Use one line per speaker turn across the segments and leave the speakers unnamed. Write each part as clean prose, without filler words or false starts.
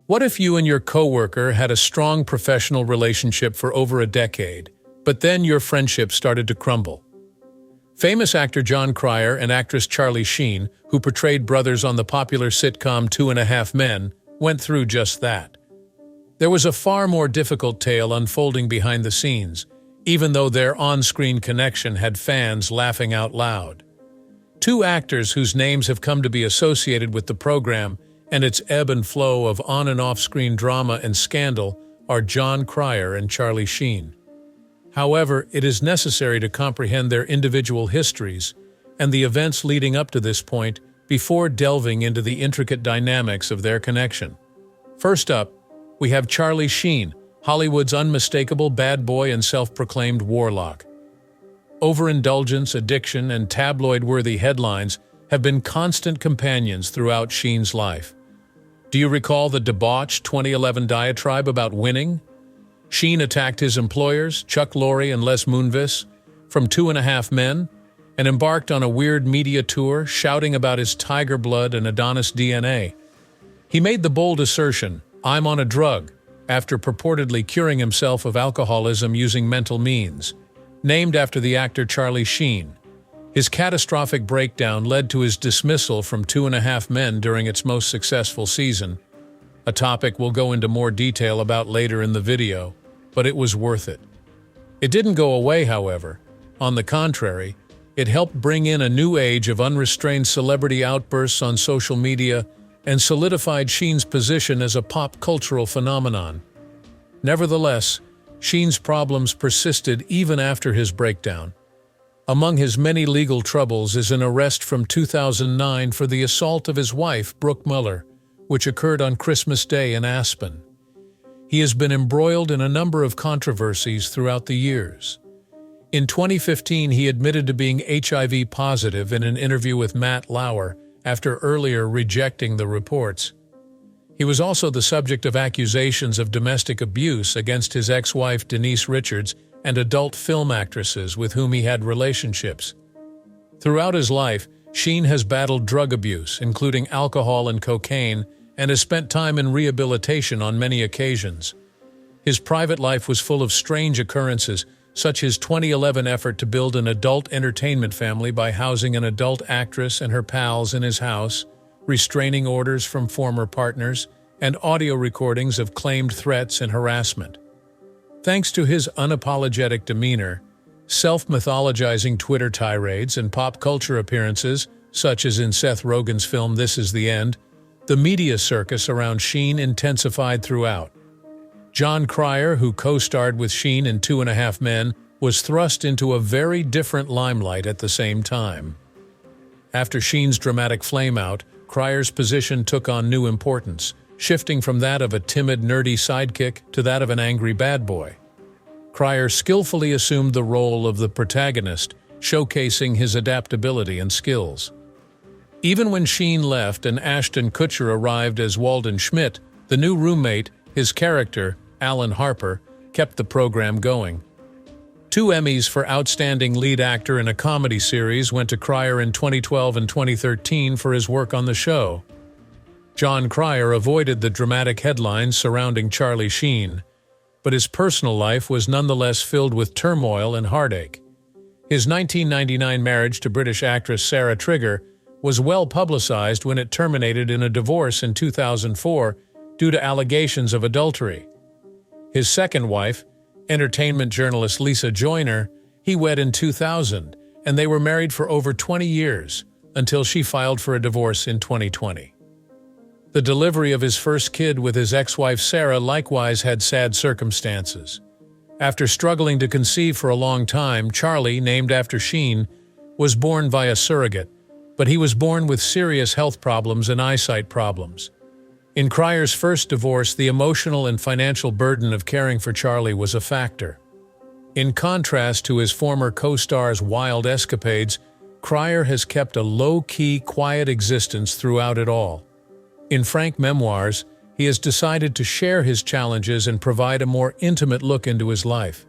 What if you and your coworker had a strong professional relationship for over a decade, but then your friendship started to crumble? Famous actor Jon Cryer and actress Charlie Sheen, who portrayed brothers on the popular sitcom 2.5 Men, went through just that. There was a far more difficult tale unfolding behind the scenes, even though their on-screen connection had fans laughing out loud. Two actors whose names have come to be associated with the program and its ebb and flow of on- and off-screen drama and scandal are Jon Cryer and Charlie Sheen. However, it is necessary to comprehend their individual histories and the events leading up to this point before delving into the intricate dynamics of their connection. First up, we have Charlie Sheen, Hollywood's unmistakable bad boy and self-proclaimed warlock. Overindulgence, addiction, and tabloid-worthy headlines have been constant companions throughout Sheen's life. Do you recall the debauched 2011 diatribe about winning? Sheen attacked his employers, Chuck Lorre and Les Moonves, from 2.5 Men, and embarked on a weird media tour shouting about his tiger blood and Adonis DNA. He made the bold assertion, "I'm on a drug," after purportedly curing himself of alcoholism using mental means. Named after the actor Charlie Sheen, his catastrophic breakdown led to his dismissal from 2.5 Men during its most successful season, a topic we'll go into more detail about later in the video, but it was worth it. It didn't go away, however. On the contrary, it helped bring in a new age of unrestrained celebrity outbursts on social media and solidified Sheen's position as a pop cultural phenomenon. Nevertheless, Sheen's problems persisted even after his breakdown. Among his many legal troubles is an arrest from 2009 for the assault of his wife, Brooke Muller, which occurred on Christmas Day in Aspen. He has been embroiled in a number of controversies throughout the years. In 2015, he admitted to being HIV positive in an interview with Matt Lauer after earlier rejecting the reports. He was also the subject of accusations of domestic abuse against his ex-wife Denise Richards and adult film actresses with whom he had relationships. Throughout his life, Sheen has battled drug abuse, including alcohol and cocaine, and has spent time in rehabilitation on many occasions. His private life was full of strange occurrences, such as his 2011 effort to build an adult entertainment family by housing an adult actress and her pals in his house, restraining orders from former partners, and audio recordings of claimed threats and harassment. Thanks to his unapologetic demeanor, self-mythologizing Twitter tirades, and pop culture appearances, such as in Seth Rogen's film This Is the End, the media circus around Sheen intensified throughout. Jon Cryer, who co-starred with Sheen in 2.5 Men, was thrust into a very different limelight at the same time. After Sheen's dramatic flameout, Cryer's position took on new importance, shifting from that of a timid, nerdy sidekick to that of an angry bad boy. Cryer skillfully assumed the role of the protagonist, showcasing his adaptability and skills. Even when Sheen left and Ashton Kutcher arrived as Walden Schmidt, the new roommate, his character, Alan Harper, kept the program going. 2 Emmys for Outstanding Lead Actor in a Comedy Series went to Cryer in 2012 and 2013 for his work on the show. Jon Cryer avoided the dramatic headlines surrounding Charlie Sheen, but his personal life was nonetheless filled with turmoil and heartache. His 1999 marriage to British actress Sarah Trigger was well publicized when it terminated in a divorce in 2004 due to allegations of adultery. His second wife, entertainment journalist Lisa Joyner, he wed in 2000, and they were married for over 20 years, until she filed for a divorce in 2020. The delivery of his first kid with his ex-wife Sarah likewise had sad circumstances. After struggling to conceive for a long time, Charlie, named after Sheen, was born via surrogate, but he was born with serious health problems and eyesight problems. In Cryer's first divorce, the emotional and financial burden of caring for Charlie was a factor. In contrast to his former co-star's wild escapades, Cryer has kept a low-key, quiet existence throughout it all. In frank memoirs, he has decided to share his challenges and provide a more intimate look into his life.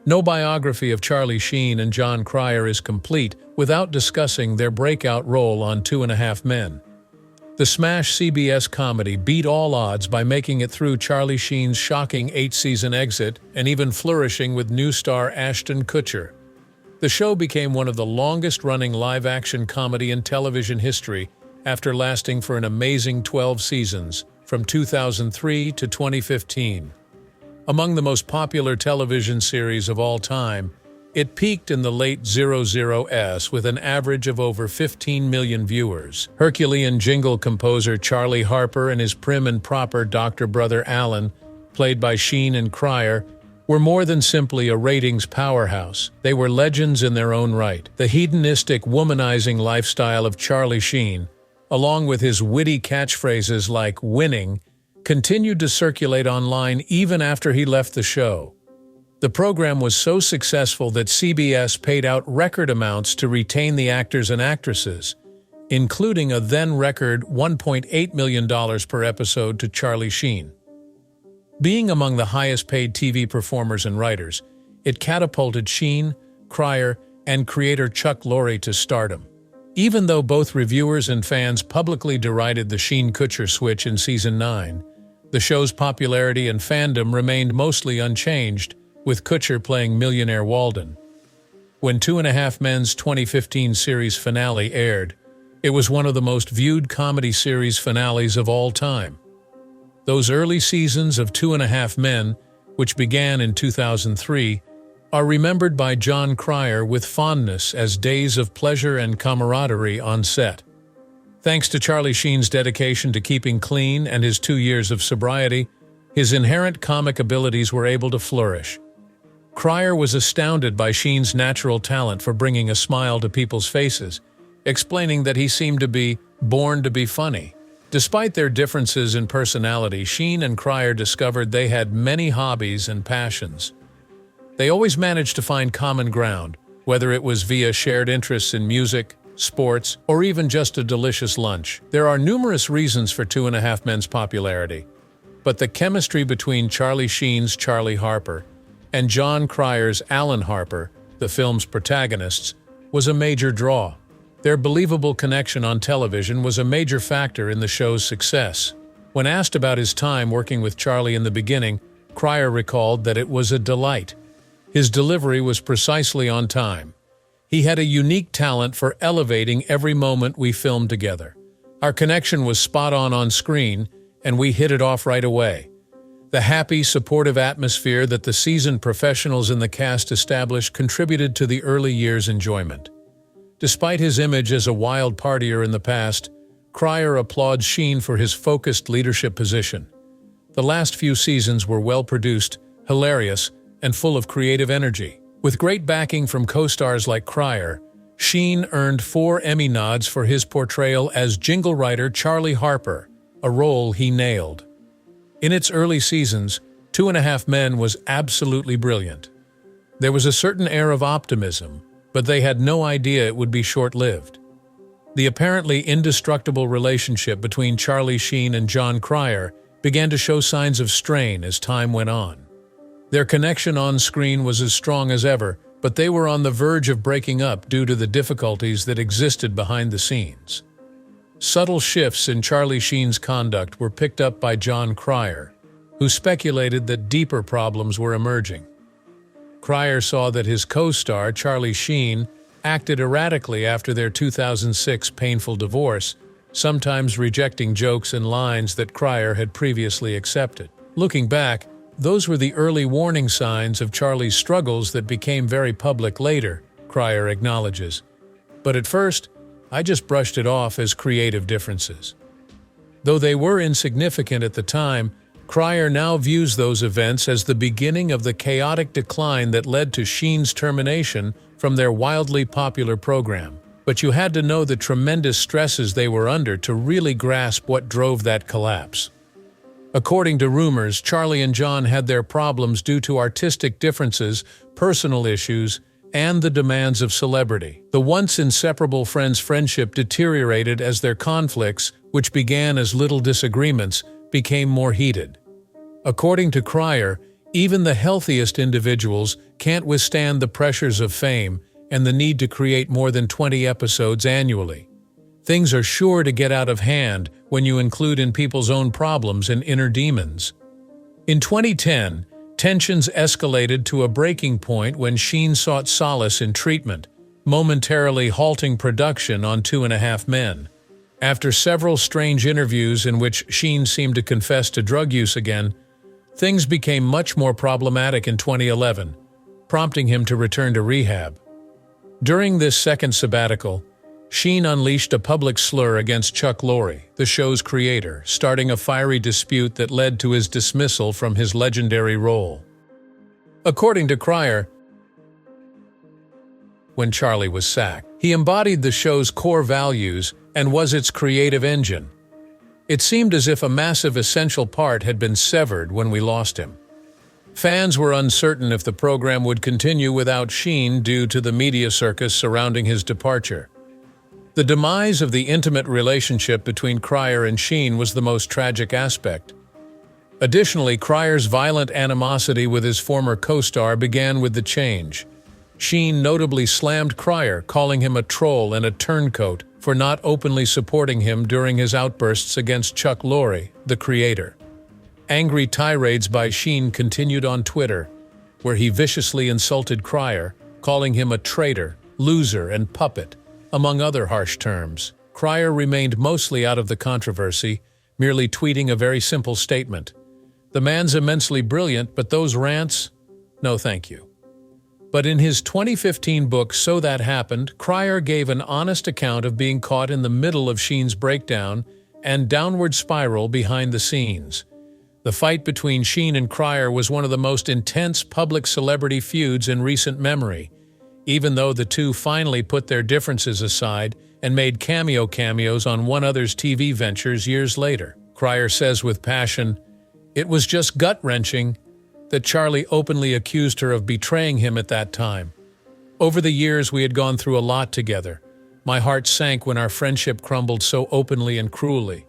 No biography of Charlie Sheen and Jon Cryer is complete without discussing their breakout role on 2.5 Men. The smash CBS comedy beat all odds by making it through Charlie Sheen's shocking 8-season exit and even flourishing with new star Ashton Kutcher. The show became one of the longest-running live-action comedy in television history after lasting for an amazing 12 seasons, from 2003 to 2015. Among the most popular television series of all time, it peaked in the late 00s with an average of over 15 million viewers. Herculean jingle composer Charlie Harper and his prim and proper Dr. Brother Alan, played by Sheen and Cryer, were more than simply a ratings powerhouse. They were legends in their own right. The hedonistic, womanizing lifestyle of Charlie Sheen, along with his witty catchphrases like "winning," continued to circulate online even after he left the show. The program was so successful that CBS paid out record amounts to retain the actors and actresses, including a then-record $1.8 million per episode to Charlie Sheen. Being among the highest-paid TV performers and writers, it catapulted Sheen, Cryer, and creator Chuck Lorre to stardom. Even though both reviewers and fans publicly derided the Sheen-Kutcher switch in Season 9, the show's popularity and fandom remained mostly unchanged, with Kutcher playing millionaire Walden. When 2.5 Men's 2015 series finale aired, it was one of the most viewed comedy series finales of all time. Those early seasons of 2.5 Men, which began in 2003, are remembered by Jon Cryer with fondness as days of pleasure and camaraderie on set. Thanks to Charlie Sheen's dedication to keeping clean and his 2 years of sobriety, his inherent comic abilities were able to flourish. Cryer was astounded by Sheen's natural talent for bringing a smile to people's faces, explaining that he seemed to be born to be funny. Despite their differences in personality, Sheen and Cryer discovered they had many hobbies and passions. They always managed to find common ground, whether it was via shared interests in music, sports, or even just a delicious lunch. There are numerous reasons for 2.5 Men's popularity, but the chemistry between Charlie Sheen's Charlie Harper and Jon Cryer's Alan Harper, the film's protagonists, was a major draw. Their believable connection on television was a major factor in the show's success. When asked about his time working with Charlie in the beginning, Cryer recalled that it was a delight. His delivery was precisely on time. He had a unique talent for elevating every moment we filmed together. Our connection was spot on screen, and we hit it off right away. The happy, supportive atmosphere that the seasoned professionals in the cast established contributed to the early years' enjoyment. Despite his image as a wild partier in the past, Cryer applauds Sheen for his focused leadership position. The last few seasons were well-produced, hilarious, and full of creative energy. With great backing from co-stars like Cryer, Sheen earned 4 Emmy nods for his portrayal as jingle writer Charlie Harper, a role he nailed. In its early seasons, 2.5 Men was absolutely brilliant. There was a certain air of optimism, but they had no idea it would be short-lived. The apparently indestructible relationship between Charlie Sheen and Jon Cryer began to show signs of strain as time went on. Their connection on screen was as strong as ever, but they were on the verge of breaking up due to the difficulties that existed behind the scenes. Subtle shifts in Charlie Sheen's conduct were picked up by Jon Cryer, who speculated that deeper problems were emerging. Cryer saw that his co-star, Charlie Sheen, acted erratically after their 2006 painful divorce, sometimes rejecting jokes and lines that Cryer had previously accepted. Looking back, those were the early warning signs of Charlie's struggles that became very public later, Cryer acknowledges. But at first, I just brushed it off as creative differences. Though they were insignificant at the time, Cryer now views those events as the beginning of the chaotic decline that led to Sheen's termination from their wildly popular program. But you had to know the tremendous stresses they were under to really grasp what drove that collapse. According to rumors, Charlie and Jon had their problems due to artistic differences, personal issues, and the demands of celebrity. The once inseparable friends' friendship deteriorated as their conflicts, which began as little disagreements, became more heated. According to Cryer, even the healthiest individuals can't withstand the pressures of fame and the need to create more than 20 episodes annually. Things are sure to get out of hand when you include in people's own problems and inner demons. In 2010, tensions escalated to a breaking point when Sheen sought solace in treatment, momentarily halting production on 2.5 Men. After several strange interviews in which Sheen seemed to confess to drug use again, things became much more problematic in 2011, prompting him to return to rehab. During this second sabbatical, Sheen unleashed a public slur against Chuck Lorre, the show's creator, starting a fiery dispute that led to his dismissal from his legendary role. According to Cryer, when Charlie was sacked, he embodied the show's core values and was its creative engine. It seemed as if a massive essential part had been severed when we lost him. Fans were uncertain if the program would continue without Sheen due to the media circus surrounding his departure. The demise of the intimate relationship between Cryer and Sheen was the most tragic aspect. Additionally, Cryer's violent animosity with his former co-star began with the change. Sheen notably slammed Cryer, calling him a troll and a turncoat for not openly supporting him during his outbursts against Chuck Lorre, the creator. Angry tirades by Sheen continued on Twitter, where he viciously insulted Cryer, calling him a traitor, loser, and puppet, among other harsh terms. Cryer remained mostly out of the controversy, merely tweeting a very simple statement. "The man's immensely brilliant, but those rants? No thank you." But in his 2015 book So That Happened, Cryer gave an honest account of being caught in the middle of Sheen's breakdown and downward spiral behind the scenes. The fight between Sheen and Cryer was one of the most intense public celebrity feuds in recent memory, even though the two finally put their differences aside and made cameos on one another's TV ventures years later. Cryer says with passion, "It was just gut-wrenching that Charlie openly accused her of betraying him at that time. Over the years, we had gone through a lot together. My heart sank when our friendship crumbled so openly and cruelly.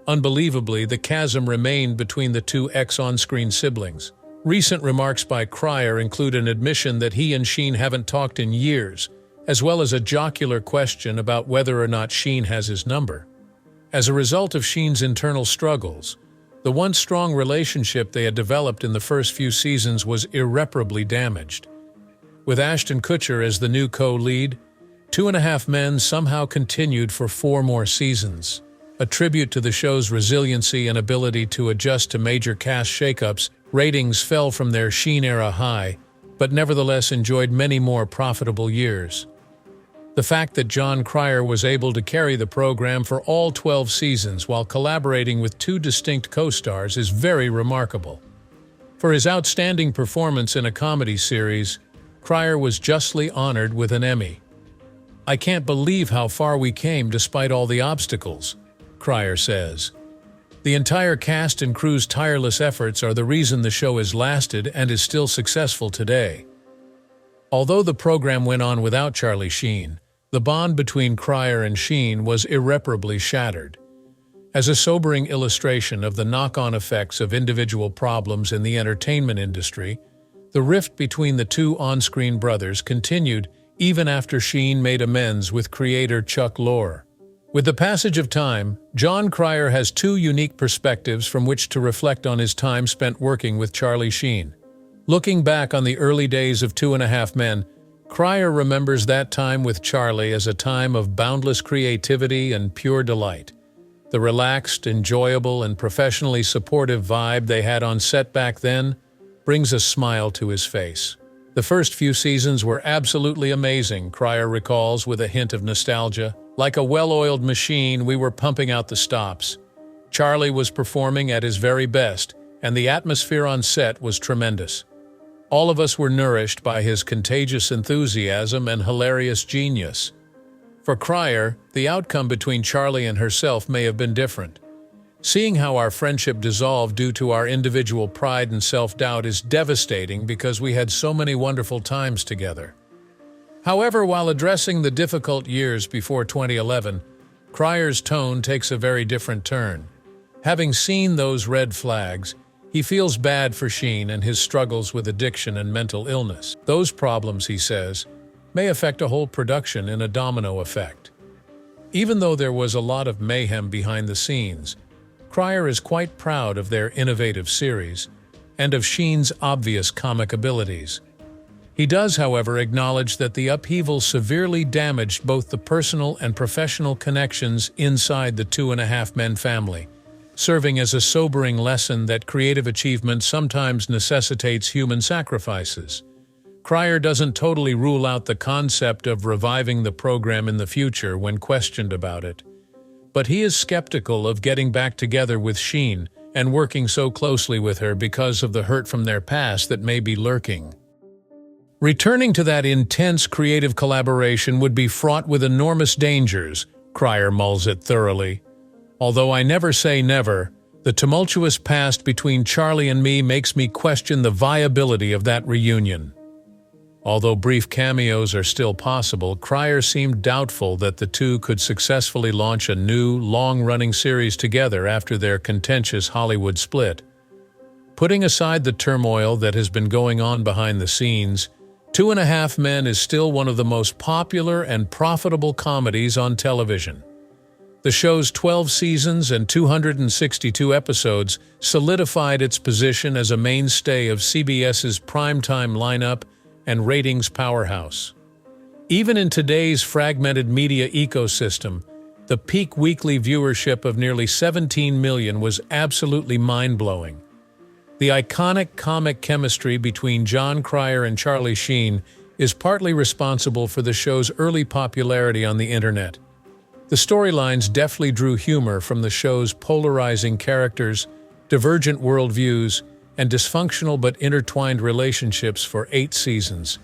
Unbelievably, the chasm remained between the two ex-on-screen siblings." Recent remarks by Cryer include an admission that he and Sheen haven't talked in years, as well as a jocular question about whether or not Sheen has his number. As a result of Sheen's internal struggles, the once strong relationship they had developed in the first few seasons was irreparably damaged. With Ashton Kutcher as the new co-lead, 2.5 Men somehow continued for 4 more seasons. A tribute to the show's resiliency and ability to adjust to major cast shakeups, ratings fell from their Sheen-era high, but nevertheless enjoyed many more profitable years. The fact that Jon Cryer was able to carry the program for all 12 seasons while collaborating with 2 distinct co-stars is very remarkable. For his outstanding performance in a comedy series, Cryer was justly honored with an Emmy. "I can't believe how far we came despite all the obstacles," Cryer says. "The entire cast and crew's tireless efforts are the reason the show has lasted and is still successful today." Although the program went on without Charlie Sheen, the bond between Cryer and Sheen was irreparably shattered. As a sobering illustration of the knock-on effects of individual problems in the entertainment industry, the rift between the two on-screen brothers continued even after Sheen made amends with creator Chuck Lorre. With the passage of time, Jon Cryer has 2 unique perspectives from which to reflect on his time spent working with Charlie Sheen. Looking back on the early days of 2.5 Men, Cryer remembers that time with Charlie as a time of boundless creativity and pure delight. The relaxed, enjoyable, and professionally supportive vibe they had on set back then brings a smile to his face. "The first few seasons were absolutely amazing," Cryer recalls with a hint of nostalgia. "Like a well-oiled machine, we were pumping out the stops. Charlie was performing at his very best, and the atmosphere on set was tremendous. All of us were nourished by his contagious enthusiasm and hilarious genius." For Cryer, the outcome between Charlie and herself may have been different. "Seeing how our friendship dissolved due to our individual pride and self-doubt is devastating because we had so many wonderful times together." However, while addressing the difficult years before 2011, Cryer's tone takes a very different turn. Having seen those red flags, he feels bad for Sheen and his struggles with addiction and mental illness. Those problems, he says, may affect a whole production in a domino effect. Even though there was a lot of mayhem behind the scenes, Cryer is quite proud of their innovative series and of Sheen's obvious comic abilities. He does, however, acknowledge that the upheaval severely damaged both the personal and professional connections inside the Two and a Half Men family, serving as a sobering lesson that creative achievement sometimes necessitates human sacrifices. Cryer doesn't totally rule out the concept of reviving the program in the future when questioned about it, but he is skeptical of getting back together with Sheen and working so closely with her because of the hurt from their past that may be lurking. Returning to that intense creative collaboration would be fraught with enormous dangers, Cryer mulls it thoroughly. Although I never say never, the tumultuous past between Charlie and me makes me question the viability of that reunion. Although brief cameos are still possible, Cryer seemed doubtful that the two could successfully launch a new, long-running series together after their contentious Hollywood split. Putting aside the turmoil that has been going on behind the scenes, Two and a Half Men is still one of the most popular and profitable comedies on television. The show's 12 seasons and 262 episodes solidified its position as a mainstay of CBS's primetime lineup and ratings powerhouse. Even in today's fragmented media ecosystem, the peak weekly viewership of nearly 17 million was absolutely mind-blowing. The iconic comic chemistry between Jon Cryer and Charlie Sheen is partly responsible for the show's early popularity on the internet. The storylines deftly drew humor from the show's polarizing characters, divergent worldviews, and dysfunctional but intertwined relationships for 8 seasons.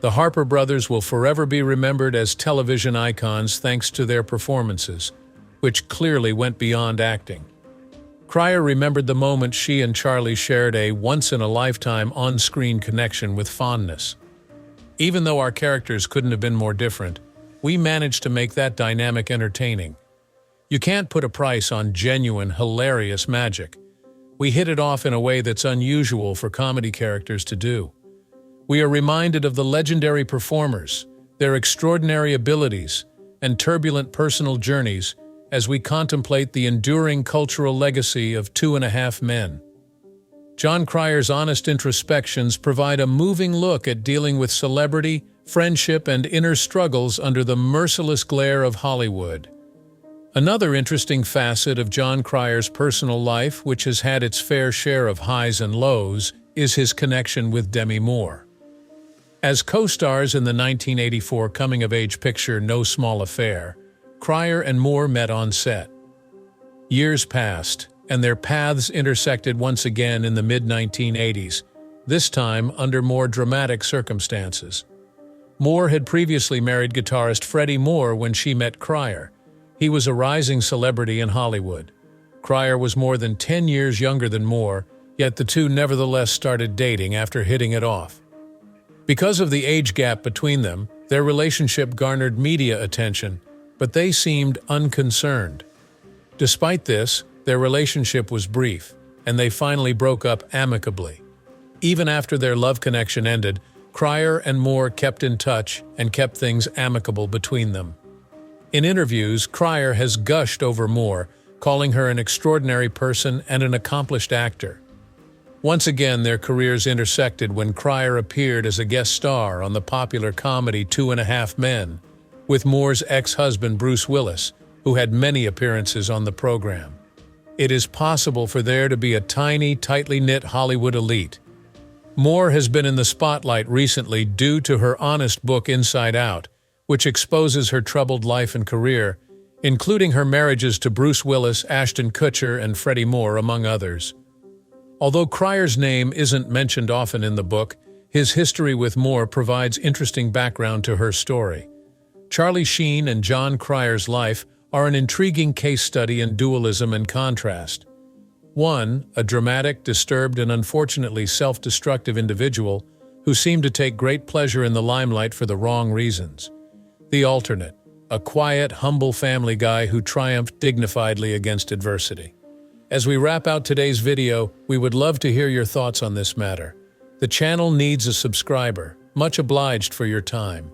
The Harper brothers will forever be remembered as television icons thanks to their performances, which clearly went beyond acting. Cryer remembered the moment she and Charlie shared a once-in-a-lifetime on-screen connection with fondness. Even though our characters couldn't have been more different, we managed to make that dynamic entertaining. You can't put a price on genuine, hilarious magic. We hit it off in a way that's unusual for comedy characters to do. We are reminded of the legendary performers, their extraordinary abilities, and turbulent personal journeys as we contemplate the enduring cultural legacy of Two and a Half Men. Jon Cryer's honest introspections provide a moving look at dealing with celebrity, friendship, and inner struggles under the merciless glare of Hollywood. Another interesting facet of Jon Cryer's personal life, which has had its fair share of highs and lows, is his connection with Demi Moore. As co-stars in the 1984 coming-of-age picture No Small Affair, Cryer and Moore met on set. Years passed, and their paths intersected once again in the mid-1980s, this time under more dramatic circumstances. Moore had previously married guitarist Freddie Moore when she met Cryer. He was a rising celebrity in Hollywood. Cryer was more than 10 years younger than Moore, yet the two nevertheless started dating after hitting it off. Because of the age gap between them, their relationship garnered media attention, but they seemed unconcerned. Despite this, their relationship was brief, and they finally broke up amicably. Even after their love connection ended, Cryer and Moore kept in touch and kept things amicable between them. In interviews, Cryer has gushed over Moore, calling her an extraordinary person and an accomplished actor. Once again, their careers intersected when Cryer appeared as a guest star on the popular comedy Two and a Half Men, with Moore's ex-husband Bruce Willis, who had many appearances on the program. It is possible for there to be a tiny, tightly knit Hollywood elite. Moore has been in the spotlight recently due to her honest book Inside Out, which exposes her troubled life and career, including her marriages to Bruce Willis, Ashton Kutcher, and Freddie Moore, among others. Although Cryer's name isn't mentioned often in the book, his history with Moore provides interesting background to her story. Charlie Sheen and Jon Cryer's life are an intriguing case study in dualism and contrast. One, a dramatic, disturbed, and unfortunately self-destructive individual who seemed to take great pleasure in the limelight for the wrong reasons. The alternate, a quiet, humble family guy who triumphed dignifiedly against adversity. As we wrap out today's video, we would love to hear your thoughts on this matter. The channel needs a subscriber. Much obliged for your time.